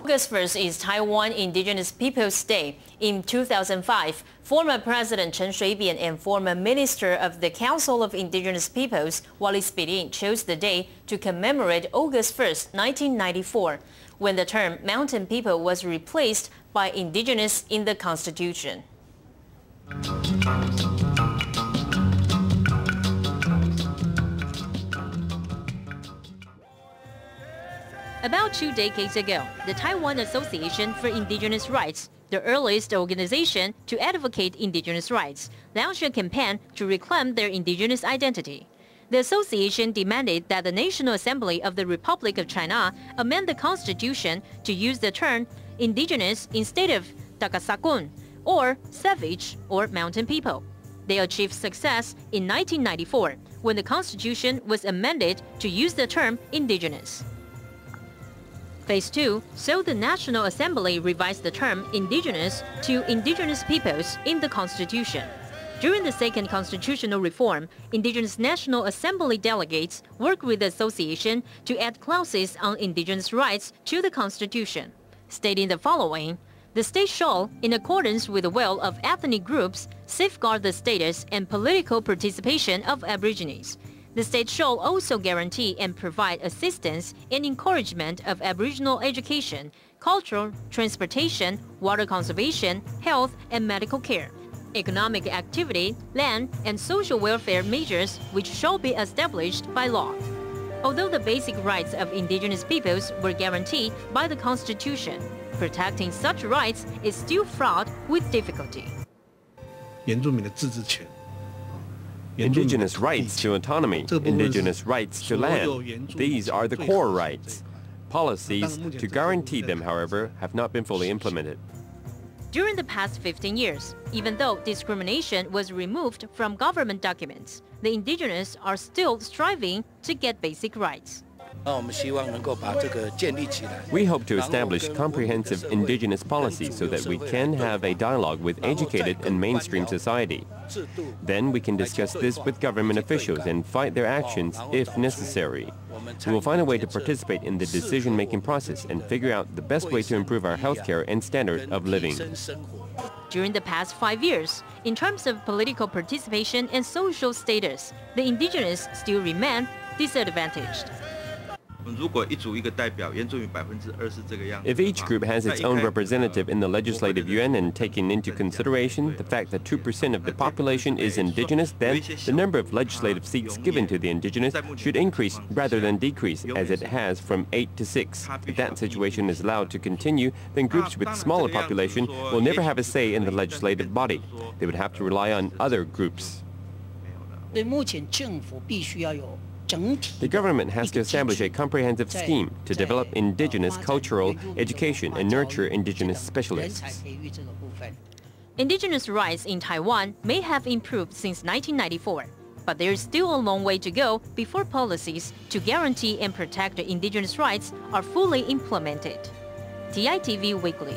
August 1st is Taiwan Indigenous Peoples Day. In 2005, former President Chen Shui-bian and former Minister of the Council of Indigenous Peoples, Walis Pelin, chose the day to commemorate August 1st, 1994, when the term mountain people was replaced by indigenous in the Constitution. About 2 decades ago, the Taiwan Association for Indigenous Rights, the earliest organization to advocate indigenous rights, launched a campaign to reclaim their indigenous identity. The association demanded that the National Assembly of the Republic of China amend the constitution to use the term indigenous instead of Takasakun, or savage or mountain people. They achieved success in 1994 when the constitution was amended to use the term indigenous. Phase 2 saw the National Assembly revise the term indigenous to indigenous peoples in the Constitution. During the second constitutional reform, Indigenous National Assembly delegates worked with the association to add clauses on indigenous rights to the Constitution, stating the following: the state shall, in accordance with the will of ethnic groups, safeguard the status and political participation of Aborigines. The state shall also guarantee and provide assistance and encouragement of Aboriginal education, cultural, transportation, water conservation, health and medical care, economic activity, land and social welfare measures which shall be established by law. Although the basic rights of indigenous peoples were guaranteed by the Constitution, protecting such rights is still fraught with difficulty. Indigenous rights to autonomy, indigenous rights to land. These are the core rights. Policies to guarantee them, however, have not been fully implemented. During the past 15 years, even though discrimination was removed from government documents, the indigenous are still striving to get basic rights. We hope to establish comprehensive indigenous policies so that we can have a dialogue with educated and mainstream society. Then we can discuss this with government officials and fight their actions if necessary. We will find a way to participate in the decision-making process and figure out the best way to improve our healthcare and standard of living. During the past 5 years, in terms of political participation and social status, the indigenous still remain disadvantaged. If each group has its own representative in the Legislative Yuan and taking into consideration the fact that 2% of the population is indigenous, then the number of legislative seats given to the indigenous should increase rather than decrease, as it has from 8 to 6. If that situation is allowed to continue, then groups with smaller population will never have a say in the legislative body. They would have to rely on other groups. The government has to establish a comprehensive scheme to develop indigenous cultural education and nurture indigenous specialists. Indigenous rights in Taiwan may have improved since 1994, but there is still a long way to go before policies to guarantee and protect the indigenous rights are fully implemented. TITV Weekly.